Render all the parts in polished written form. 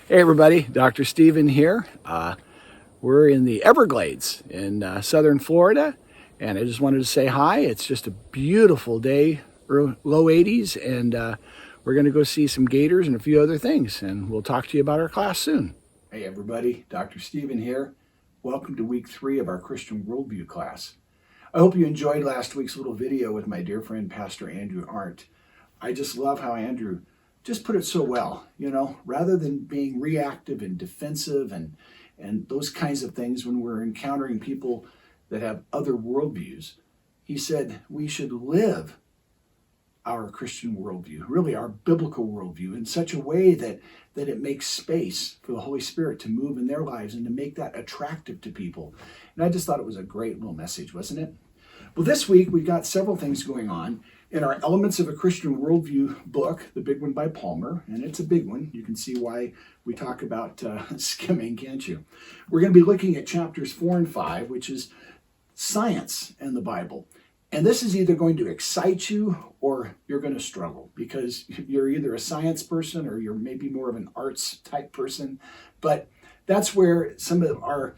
Hey everybody, Dr. Steven here. We're in the Everglades in southern Florida, and I just wanted to say hi. It's just a beautiful day, low 80s, and we're going to go see some gators and a few other things, and we'll talk to you about our class soon. Hey everybody, Dr. Steven here. Welcome to week 3 of our Christian Worldview class. I hope you enjoyed last week's little video with my dear friend Pastor Andrew Arndt. I just love how Andrew just put it so well, rather than being reactive and defensive and those kinds of things when we're encountering people that have other worldviews. He said we should live our Christian worldview, really our biblical worldview, in such a way that it makes space for the Holy Spirit to move in their lives and to make that attractive to people. And I just thought it was a great little message, wasn't it? Well, this week we've got several things going on. In our Elements of a Christian Worldview book, the big one by Palmer, and it's a big one. You can see why we talk about skimming, can't you? We're going to be looking at chapters 4 and 5, which is science and the Bible. And this is either going to excite you or you're going to struggle, because you're either a science person or you're maybe more of an arts type person. But that's where some of our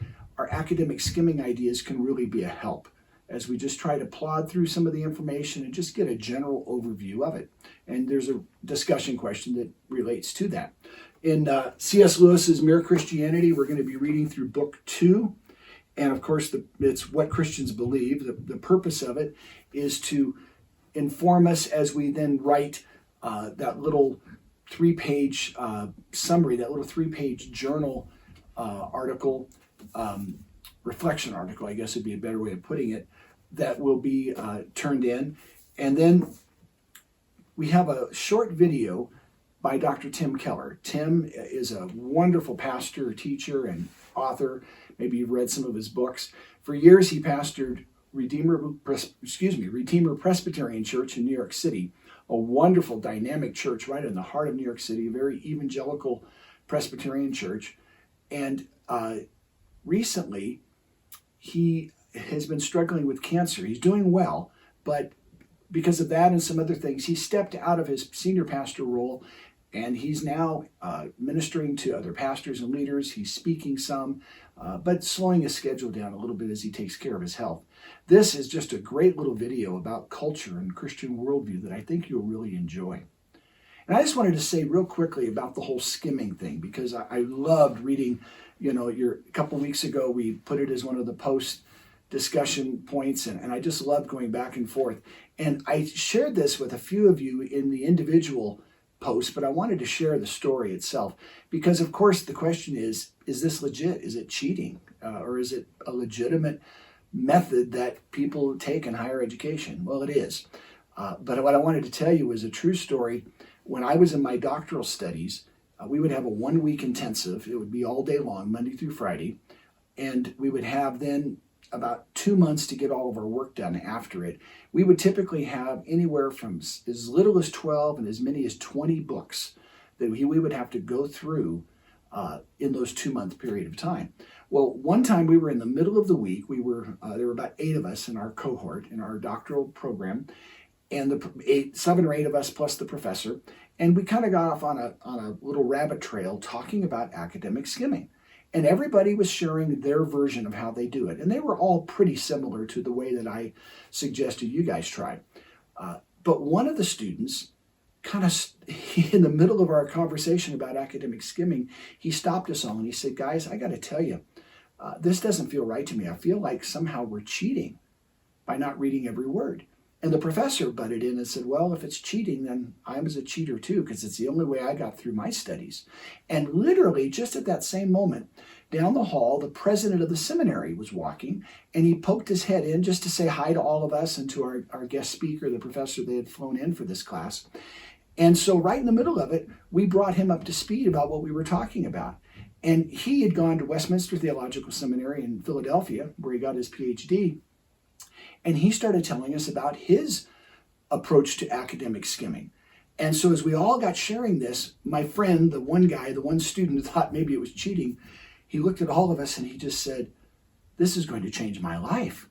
academic skimming ideas can really be a help, as we just try to plod through some of the information and just get a general overview of it. And there's a discussion question that relates to that. In C.S. Lewis's Mere Christianity, we're going to be reading through book 2. And of course, it's what Christians believe. The purpose of it is to inform us as we then write that little 3-page summary, that little 3-page journal article, reflection article, I guess would be a better way of putting it, that will be turned in. And then we have a short video by Dr. Tim Keller. Tim is a wonderful pastor, teacher, and author. Maybe you've read some of his books. For years, he pastored Redeemer Presbyterian Church in New York City, a wonderful, dynamic church right in the heart of New York City, a very evangelical Presbyterian church. And recently, he has been struggling with cancer. He's doing well, but because of that and some other things, he stepped out of his senior pastor role, and he's now ministering to other pastors and leaders. He's speaking some, but slowing his schedule down a little bit as he takes care of his health. This is just a great little video about culture and Christian worldview that I think you'll really enjoy. And I just wanted to say real quickly about the whole skimming thing, because I loved reading, a couple weeks ago, we put it as one of the post discussion points, and I just loved going back and forth. And I shared this with a few of you in the individual posts, but I wanted to share the story itself, because of course the question is this legit? Is it cheating? Or is it a legitimate method that people take in higher education? Well, it is. But what I wanted to tell you is a true story. When I was in my doctoral studies, we would have a 1-week intensive. It would be all day long, Monday through Friday. And we would have then about 2 months to get all of our work done after it. We would typically have anywhere from as little as 12 and as many as 20 books that we would have to go through in those 2-month period of time. Well, one time we were in the middle of the week. There were about 8 of us in our cohort, in our doctoral program, and 7 or 8 of us plus the professor. And we kind of got off on a little rabbit trail talking about academic skimming. And everybody was sharing their version of how they do it. And they were all pretty similar to the way that I suggested you guys try. But one of the students, kind of in the middle of our conversation about academic skimming, he stopped us all and he said, "Guys, I got to tell you, this doesn't feel right to me. I feel like somehow we're cheating by not reading every word." And the professor butted in and said, "Well, if it's cheating, then I'm a cheater too, because it's the only way I got through my studies." And literally, just at that same moment, down the hall, the president of the seminary was walking, and he poked his head in just to say hi to all of us and to our guest speaker, the professor they had flown in for this class. And so right in the middle of it, we brought him up to speed about what we were talking about. And he had gone to Westminster Theological Seminary in Philadelphia, where he got his PhD. And he started telling us about his approach to academic skimming. And so as we all got sharing this, my friend, the one student who thought maybe it was cheating, he looked at all of us and he just said, "This is going to change my life."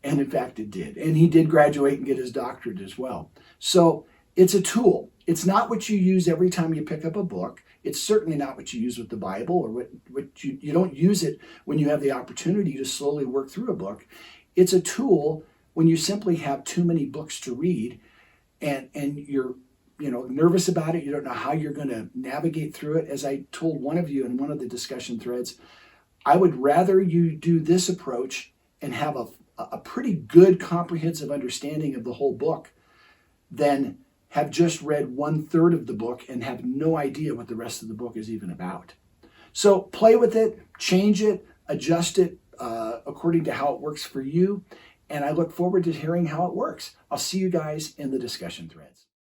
And in fact, it did. And he did graduate and get his doctorate as well. So It's a tool. It's not what you use every time you pick up a book. It's certainly not what you use with the Bible, or what you don't use it when you have the opportunity to slowly work through a book. It's a tool when you simply have too many books to read, and you're nervous about it. You don't know how you're going to navigate through it. As I told one of you in one of the discussion threads, I would rather you do this approach and have a pretty good comprehensive understanding of the whole book than have just read 1/3 of the book and have no idea what the rest of the book is even about. So play with it, change it, adjust it according to how it works for you. And I look forward to hearing how it works. I'll see you guys in the discussion threads.